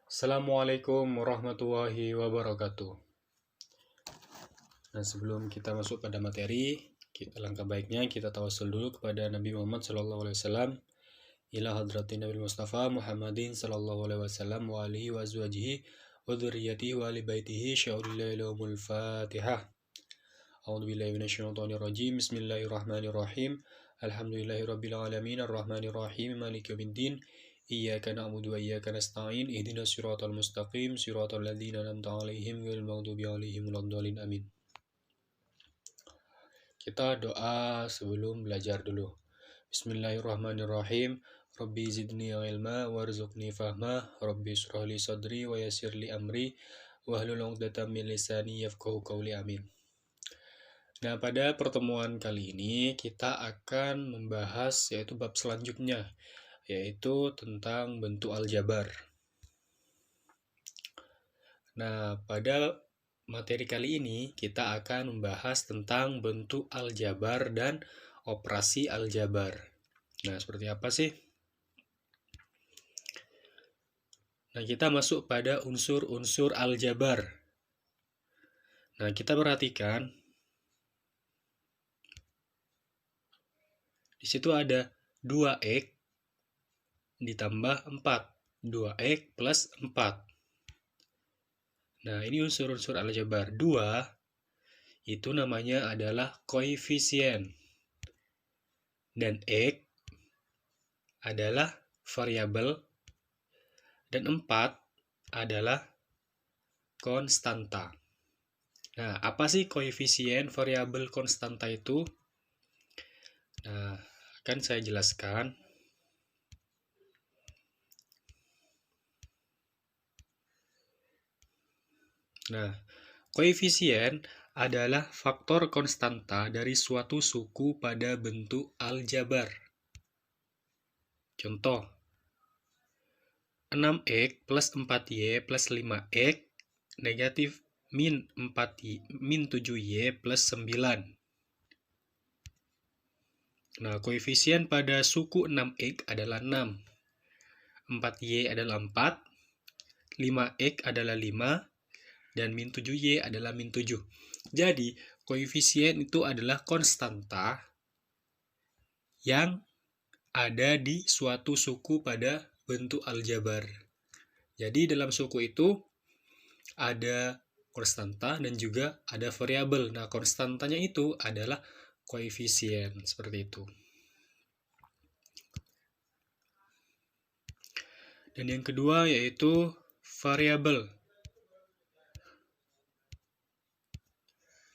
Assalamualaikum warahmatullahi wabarakatuh. Nah, sebelum kita masuk pada materi, langkah baiknya kita tawasul dulu kepada Nabi Muhammad SAW, ila hadratin Nabi Mustafa Muhammadin SAW wa alihi wa azwajihi wa dzurriyyatihi wa ali baitihi sya'ulillahi lahumul fatihah. A'udzubillahi minasyaitonir rajim. Bismillahirrahmanirrahim. Alhamdulillahi rabbil alamin arrahmanir rahim maliki yaumiddin. Iyyaka na'budu wa iyyaka nasta'in ihdinas siratal mustaqim siratal ladzina an'amta 'alaihim ghairil maghdubi 'alaihim waladdallin amin. Kita doa sebelum belajar dulu. Bismillahirrahmanirrahim. Rabbi zidni ilma warzuqni fahma. Rabbi shrah li sadri wa yassir li amri wahlul 'uqdatam min lisani yafqahu qawli amin. Nah, pada pertemuan kali ini kita akan membahas yaitu bab selanjutnya, yaitu tentang bentuk aljabar. Nah, pada materi kali ini kita akan membahas tentang bentuk aljabar dan operasi aljabar. Nah, seperti apa sih? Nah, kita masuk pada unsur-unsur aljabar. Nah, kita perhatikan di situ ada 2x ditambah 4. 2x plus 4. Nah, ini unsur-unsur aljabar. 2 itu namanya adalah koefisien. Dan x adalah variabel. Dan 4 adalah konstanta. Nah, apa sih koefisien, variabel, konstanta itu? Nah, akan saya jelaskan. Nah, koefisien adalah faktor konstanta dari suatu suku pada bentuk aljabar. Contoh, 6x plus 4y plus 5x negatif min 7y plus 9. Nah, koefisien pada suku 6x adalah 6. 4y adalah 4. 5x adalah 5. Dan min 7y adalah min 7. Jadi, koefisien itu adalah konstanta yang ada di suatu suku pada bentuk aljabar. Jadi, dalam suku itu ada konstanta dan juga ada variabel. Nah, konstantanya itu adalah koefisien, seperti itu. Dan yang kedua yaitu variabel.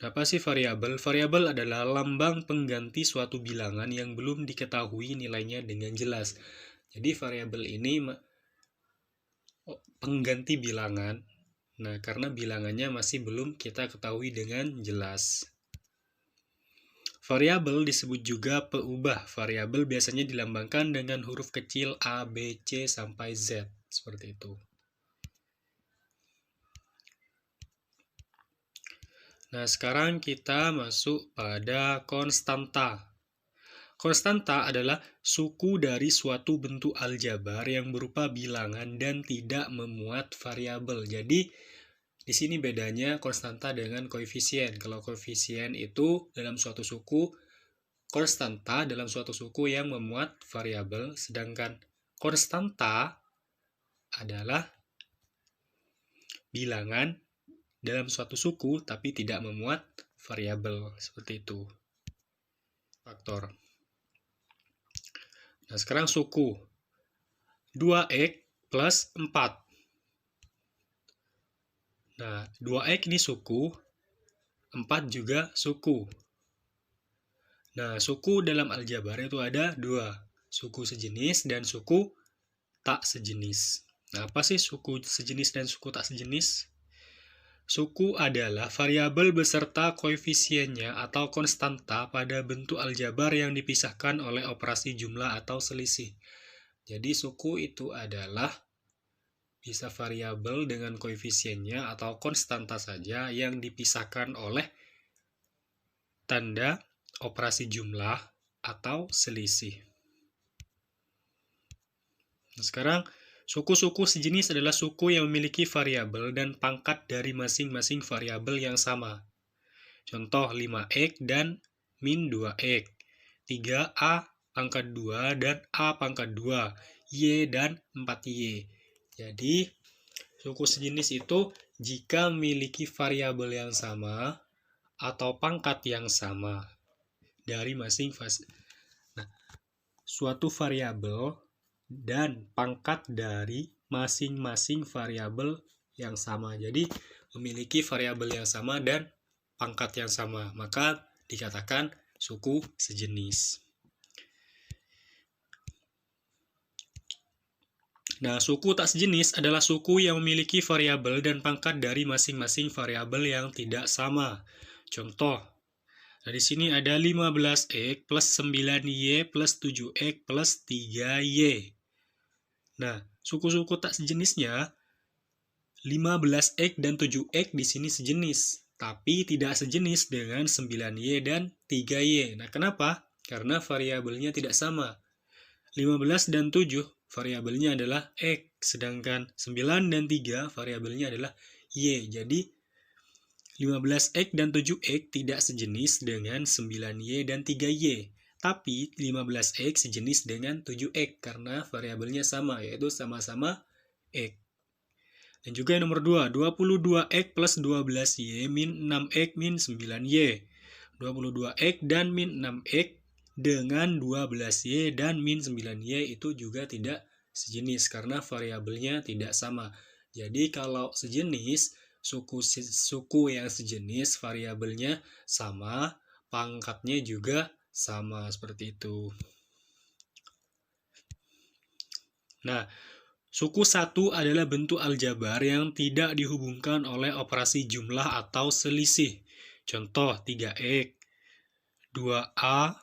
Apa sih variabel? Variabel adalah lambang pengganti suatu bilangan yang belum diketahui nilainya dengan jelas. Jadi variabel ini pengganti bilangan. Nah, karena bilangannya masih belum kita ketahui dengan jelas. Variabel disebut juga peubah. Variabel biasanya dilambangkan dengan huruf kecil A, B, C, sampai Z. Seperti itu. Nah, sekarang kita masuk pada konstanta. Konstanta adalah suku dari suatu bentuk aljabar yang berupa bilangan dan tidak memuat variabel. Jadi, di sini bedanya konstanta dengan koefisien. Kalau koefisien itu dalam suatu suku, konstanta dalam suatu suku yang memuat variabel, sedangkan konstanta adalah bilangan dalam suatu suku tapi tidak memuat variabel, seperti itu. Faktor. Nah, sekarang suku. 2x plus 4. Nah, 2x ini suku, 4 juga suku. Nah, suku dalam aljabar itu ada 2. Suku sejenis dan suku tak sejenis. Nah, apa sih suku sejenis dan suku tak sejenis? Suku adalah variabel beserta koefisiennya atau konstanta pada bentuk aljabar yang dipisahkan oleh operasi jumlah atau selisih. Jadi suku itu adalah bisa variabel dengan koefisiennya atau konstanta saja yang dipisahkan oleh tanda operasi jumlah atau selisih. Nah, sekarang Suku-suku sejenis adalah suku yang memiliki variabel dan pangkat dari masing-masing variabel yang sama. Contoh 5x dan min 2x, 3a pangkat 2 dan a pangkat 2, y dan 4y. Jadi, suku sejenis itu jika memiliki variabel yang sama atau pangkat yang sama dari masing-masing. Nah, suatu variabel dan pangkat dari masing-masing variabel yang sama. Jadi, memiliki variabel yang sama dan pangkat yang sama, maka dikatakan suku sejenis. Nah, suku tak sejenis adalah suku yang memiliki variabel dan pangkat dari masing-masing variabel yang tidak sama. Contoh, nah di sini ada 15x plus 9y plus 7x plus 3y. Nah, suku-suku tak sejenisnya 15x dan 7x di sini sejenis, tapi tidak sejenis dengan 9y dan 3y. Nah, kenapa? Karena variabelnya tidak sama. 15 dan 7 variabelnya adalah x, sedangkan 9 dan 3 variabelnya adalah y. Jadi, 15x dan 7x tidak sejenis dengan 9y dan 3y. Tapi 15x sejenis dengan 7x karena variabelnya sama, yaitu sama-sama x. Dan juga yang nomor 2, 22x plus 12y min 6x min 9y. 22x dan min 6x dengan 12y dan min 9y itu juga tidak sejenis karena variabelnya tidak sama. Jadi kalau sejenis, suku yang sejenis variabelnya sama, pangkatnya juga sama, seperti itu. Nah, suku 1 adalah bentuk aljabar yang tidak dihubungkan oleh operasi jumlah atau selisih. Contoh 3x, 2a,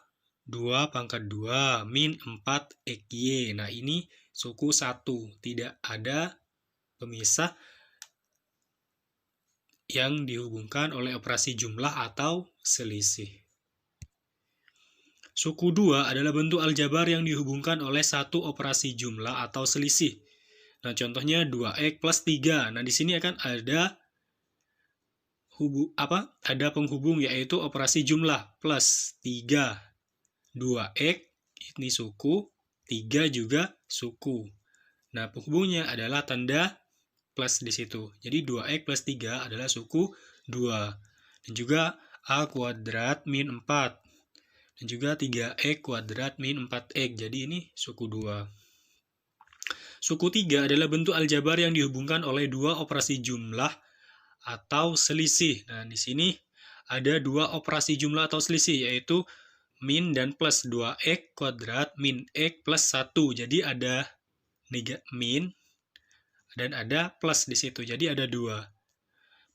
2 pangkat 2, min 4xy. Nah, ini suku 1. Tidak ada pemisah yang dihubungkan oleh operasi jumlah atau selisih. Suku 2 adalah bentuk aljabar yang dihubungkan oleh satu operasi jumlah atau selisih. Nah, contohnya 2x plus 3. Nah, di sini akan ada penghubung, yaitu operasi jumlah plus 3. 2x ini suku, 3 juga suku. Nah, penghubungnya adalah tanda plus di situ. Jadi 2x plus 3 adalah suku 2. Dan juga a kuadrat min 4. Dan juga 3x kuadrat min 4x. Jadi ini suku 2. Suku 3 adalah bentuk aljabar yang dihubungkan oleh dua operasi jumlah atau selisih. Nah, di sini ada dua operasi jumlah atau selisih, yaitu min dan plus. 2x kuadrat min x plus 1. Jadi ada min dan ada plus di situ. Jadi ada 2.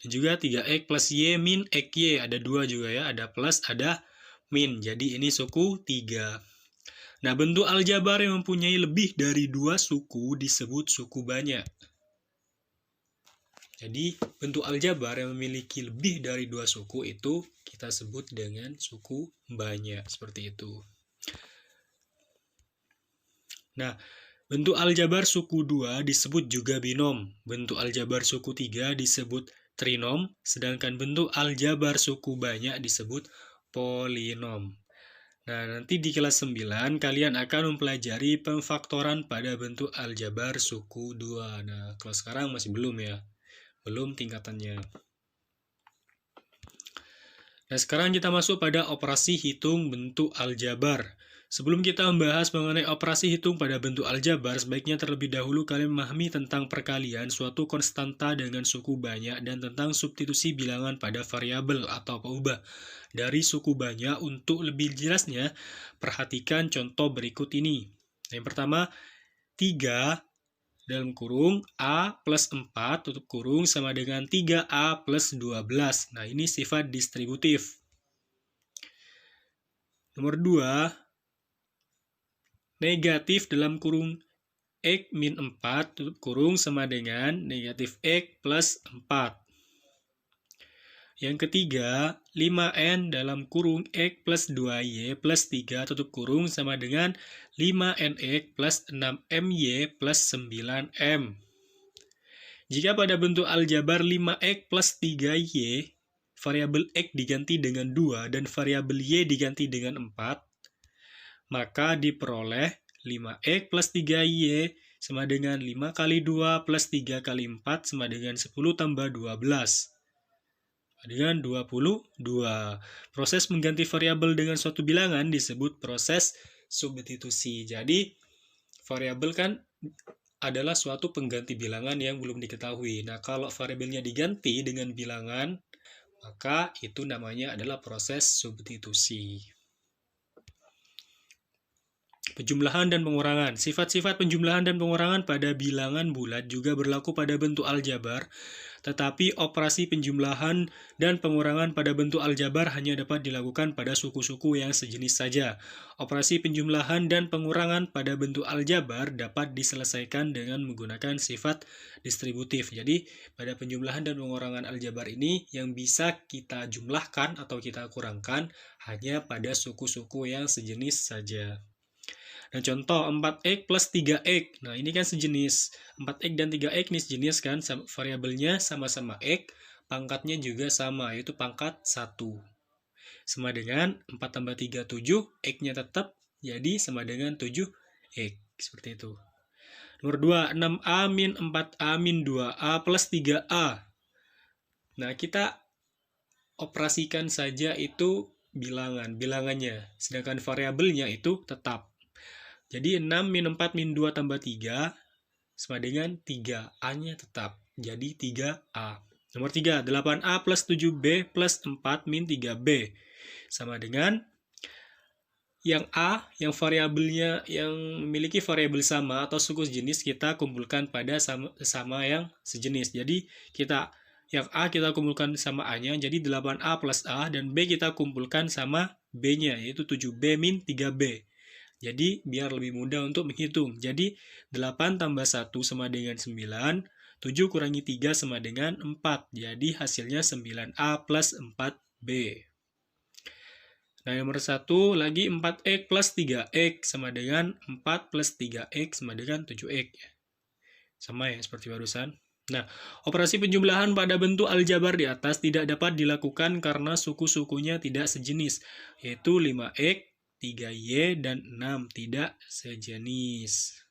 Dan juga 3x plus y min xy. Ada 2 juga ya. Ada plus, ada min. Jadi ini suku 3. Nah, bentuk aljabar yang mempunyai lebih dari 2 suku disebut suku banyak. Jadi, bentuk aljabar yang memiliki lebih dari 2 suku itu kita sebut dengan suku banyak. Seperti itu. Nah, bentuk aljabar suku 2 disebut juga binom. Bentuk aljabar suku 3 disebut trinom. Sedangkan bentuk aljabar suku banyak disebut polinom. Nah, nanti di kelas 9 kalian akan mempelajari pemfaktoran pada bentuk aljabar suku 2. Nah, kalau sekarang masih belum ya. Belum tingkatannya. Nah, sekarang kita masuk pada operasi hitung bentuk aljabar. Sebelum kita membahas mengenai operasi hitung pada bentuk aljabar, sebaiknya terlebih dahulu kalian memahami tentang perkalian suatu konstanta dengan suku banyak dan tentang substitusi bilangan pada variabel atau peubah dari suku banyak. Untuk lebih jelasnya, perhatikan contoh berikut ini. Yang pertama, 3 dalam kurung A plus 4 tutup kurung sama dengan 3A plus 12. Nah, ini sifat distributif. Nomor 2, negatif dalam kurung X min 4 tutup kurung sama dengan negatif X plus 4. Yang ketiga, 5N dalam kurung X plus 2Y plus 3 tutup kurung sama dengan 5NX plus 6MY plus 9M. Jika pada bentuk aljabar 5X plus 3Y, variabel X diganti dengan 2 dan variabel Y diganti dengan 4, maka diperoleh 5X plus 3Y sama dengan 5 kali 2 plus 3 kali 4 sama dengan 10 tambah 12. Dengan 22. Proses mengganti variabel dengan suatu bilangan disebut proses substitusi. Jadi, variabel kan adalah suatu pengganti bilangan yang belum diketahui. Nah, kalau variabelnya diganti dengan bilangan, maka itu namanya adalah proses substitusi. Penjumlahan dan pengurangan. Sifat-sifat penjumlahan dan pengurangan pada bilangan bulat juga berlaku pada bentuk aljabar, tetapi operasi penjumlahan dan pengurangan pada bentuk aljabar hanya dapat dilakukan pada suku-suku yang sejenis saja. Operasi penjumlahan dan pengurangan pada bentuk aljabar dapat diselesaikan dengan menggunakan sifat distributif. Jadi, pada penjumlahan dan pengurangan aljabar ini yang bisa kita jumlahkan atau kita kurangkan hanya pada suku-suku yang sejenis saja. Nah, contoh 4X plus 3X. Nah, ini kan sejenis. 4X dan 3X ini sejenis kan, variabelnya sama-sama X, pangkatnya juga sama, yaitu pangkat 1. Sama dengan 4 tambah 3, 7, X-nya tetap, jadi sama dengan 7X. Seperti itu. Nomor 2, 6A min 4A min 2A plus 3A. Nah, kita operasikan saja itu bilangannya, sedangkan variabelnya itu tetap. Jadi 6 min 4 min 2 tambah 3 sama dengan 3. A-nya tetap. Jadi 3A. Nomor 3, 8A plus 7B plus 4 min 3B. Sama dengan yang A, yang variabelnya yang memiliki variabel sama atau suku sejenis kita kumpulkan pada sama yang sejenis. Jadi yang A kita kumpulkan sama A-nya, jadi 8A plus A, dan B kita kumpulkan sama B-nya, yaitu 7B min 3B. Jadi, biar lebih mudah untuk menghitung. Jadi, 8 tambah 1 sama dengan 9, 7 kurangi 3 sama dengan 4. Jadi, hasilnya 9A plus 4B. Nah, nomor 1 lagi 4X plus 3X sama dengan 4 plus 3X sama dengan 7X. Sama ya, seperti barusan. Nah, operasi penjumlahan pada bentuk aljabar di atas tidak dapat dilakukan karena suku-sukunya tidak sejenis, yaitu 5X, 3Y, dan 6 tidak sejenis.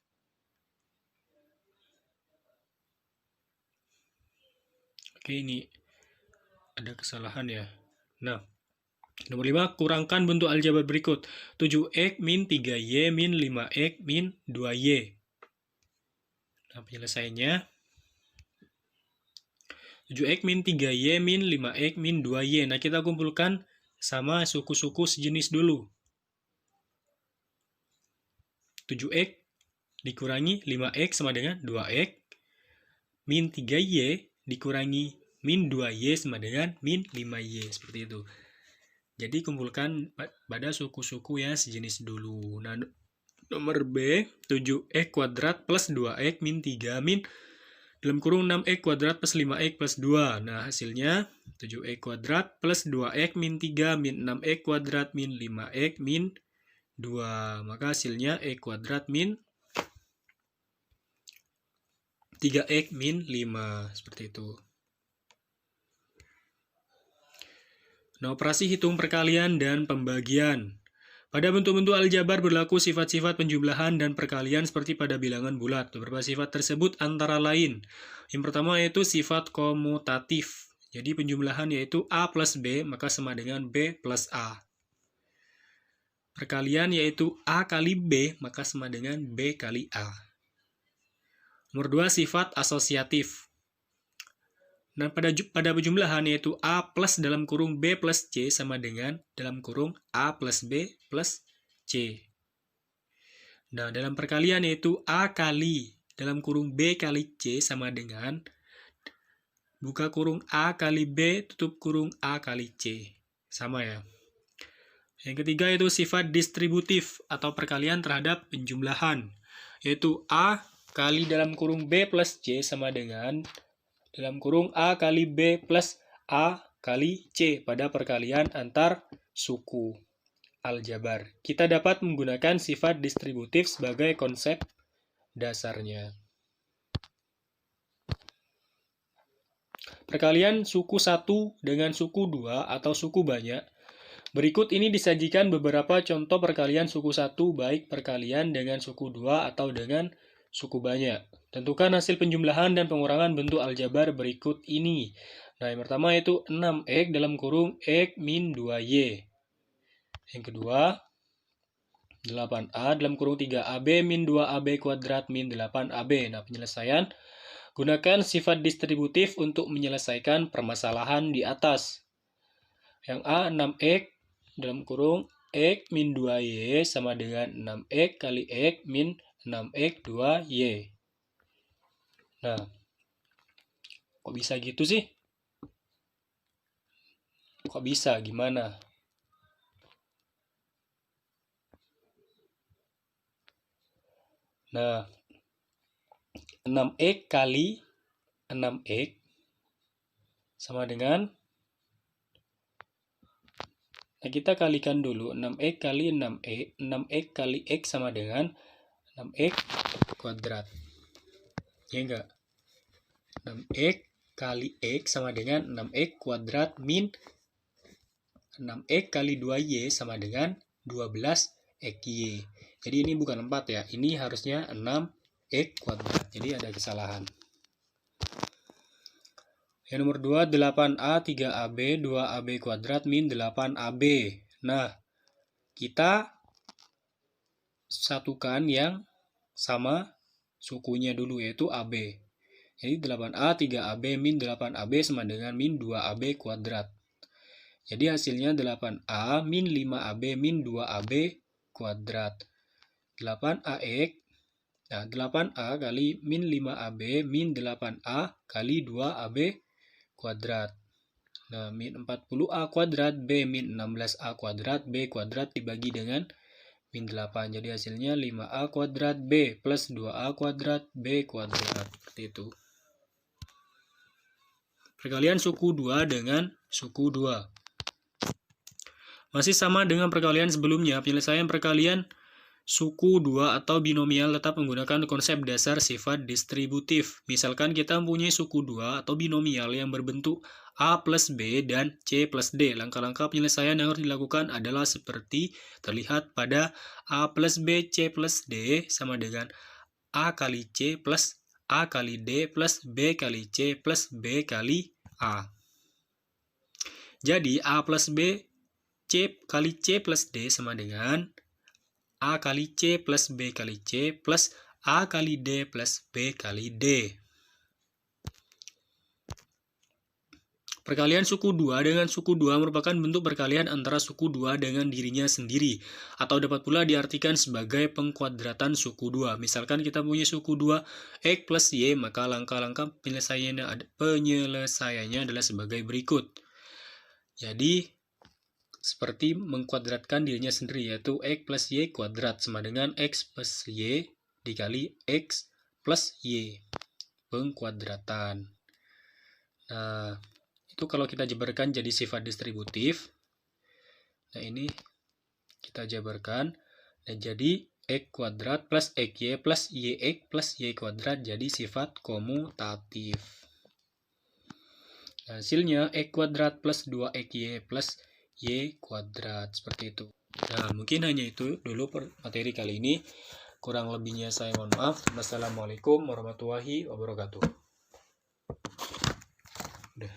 Oke, ini ada kesalahan ya. Nah, nomor 5, kurangkan bentuk aljabar berikut. 7X min 3Y min 5X min 2Y. Nah, penyelesaiannya 7X min 3Y min 5X min 2Y. Nah, kita kumpulkan sama suku-suku sejenis dulu. 7X dikurangi 5X sama dengan 2X, min 3Y dikurangi min 2Y sama dengan min 5Y, seperti itu. Jadi kumpulkan pada suku-suku yang sejenis dulu. Nah, nomor B, 7X kuadrat plus 2X min 3 min dalam kurung 6X kuadrat plus 5X plus 2. Nah, hasilnya 7X kuadrat plus 2X min 3 min 6X kuadrat min 5X min 2. Maka hasilnya X kuadrat min 3X min 5. Seperti itu. Nah, operasi hitung perkalian dan pembagian. Pada bentuk-bentuk aljabar berlaku sifat-sifat penjumlahan dan perkalian seperti pada bilangan bulat. Beberapa sifat tersebut antara lain. Yang pertama yaitu sifat komutatif. Jadi penjumlahan yaitu A plus B, maka sama dengan B plus A. Perkalian yaitu A kali B, maka sama dengan B kali A. Nomor 2, sifat asosiatif. Nah, pada penjumlahan yaitu A plus dalam kurung B plus C sama dengan dalam kurung A plus B plus C. Nah, dalam perkalian yaitu A kali dalam kurung B kali C sama dengan buka kurung A kali B tutup kurung A kali C. Sama ya. Yang ketiga itu sifat distributif atau perkalian terhadap penjumlahan, yaitu A kali dalam kurung B plus C sama dengan dalam kurung A kali B plus A kali C pada perkalian antar suku aljabar. Kita dapat menggunakan sifat distributif sebagai konsep dasarnya. Perkalian suku 1 dengan suku 2 atau suku banyak. Berikut ini disajikan beberapa contoh perkalian suku 1 baik perkalian dengan suku 2 atau dengan suku banyak. Tentukan hasil penjumlahan dan pengurangan bentuk aljabar berikut ini. Nah, yang pertama yaitu 6x dalam kurung x min 2y. Yang kedua, 8a dalam kurung 3ab min 2ab kuadrat min 8ab. Nah, penyelesaian. Gunakan sifat distributif untuk menyelesaikan permasalahan di atas. Yang A, 6x dalam kurung x min 2y sama dengan 6x kali x min 6x 2y. Nah, kok bisa gitu sih? Kok bisa? Gimana? Nah, 6x kali 6x sama dengan, nah kita kalikan dulu, 6x kali 6x, 6x kali x sama dengan 6x kuadrat. Ya enggak? 6x kali x sama dengan 6x kuadrat min 6x kali 2y sama dengan 12xy. Jadi ini bukan 4 ya, ini harusnya 6x kuadrat. Jadi ada kesalahan. Yang nomor 2, 8a 3ab 2ab kuadrat min 8ab. Nah, kita satukan yang sama sukunya dulu, yaitu ab. Jadi 8a 3ab min 8ab sama dengan min 2ab kuadrat. Jadi hasilnya 8a min 5ab min 2ab kuadrat. 8ax, nah 8a kali min 5ab min 8a kali 2ab kuadrat. Nah, min 40a kuadrat B min 16a kuadrat B kuadrat dibagi dengan min 8. Jadi hasilnya 5a kuadrat B plus 2a kuadrat B kuadrat. Seperti itu. Perkalian suku 2 dengan suku 2. Masih sama dengan perkalian sebelumnya, penyelesaian perkalian suku 2 atau binomial tetap menggunakan konsep dasar sifat distributif. Misalkan kita mempunyai suku 2 atau binomial yang berbentuk A plus B dan C plus D. Langkah-langkah penyelesaian yang harus dilakukan adalah seperti terlihat pada A plus B C plus D sama dengan A kali C plus A kali D plus B kali C plus B kali A. Jadi A plus B C kali C plus D sama dengan A kali C plus B kali C plus A kali D plus B kali D. Perkalian suku 2 dengan suku 2 merupakan bentuk perkalian antara suku 2 dengan dirinya sendiri, atau dapat pula diartikan sebagai pengkuadratan suku 2. Misalkan kita punya suku 2 X plus Y, maka langkah-langkah penyelesaiannya adalah sebagai berikut. Jadi, seperti mengkuadratkan dirinya sendiri, yaitu X plus Y kuadrat sama dengan X plus Y dikali X plus Y. Pengkuadratan. Nah, itu kalau kita jabarkan jadi sifat distributif. Nah, ini kita jabarkan. Nah, jadi X kuadrat plus XY plus YX plus Y kuadrat jadi sifat komutatif. Nah, hasilnya X kuadrat plus 2XY plus Y kuadrat, seperti itu. Nah, mungkin hanya itu dulu materi kali ini. Kurang lebihnya saya mohon maaf. Wassalamualaikum warahmatullahi wabarakatuh. Udah.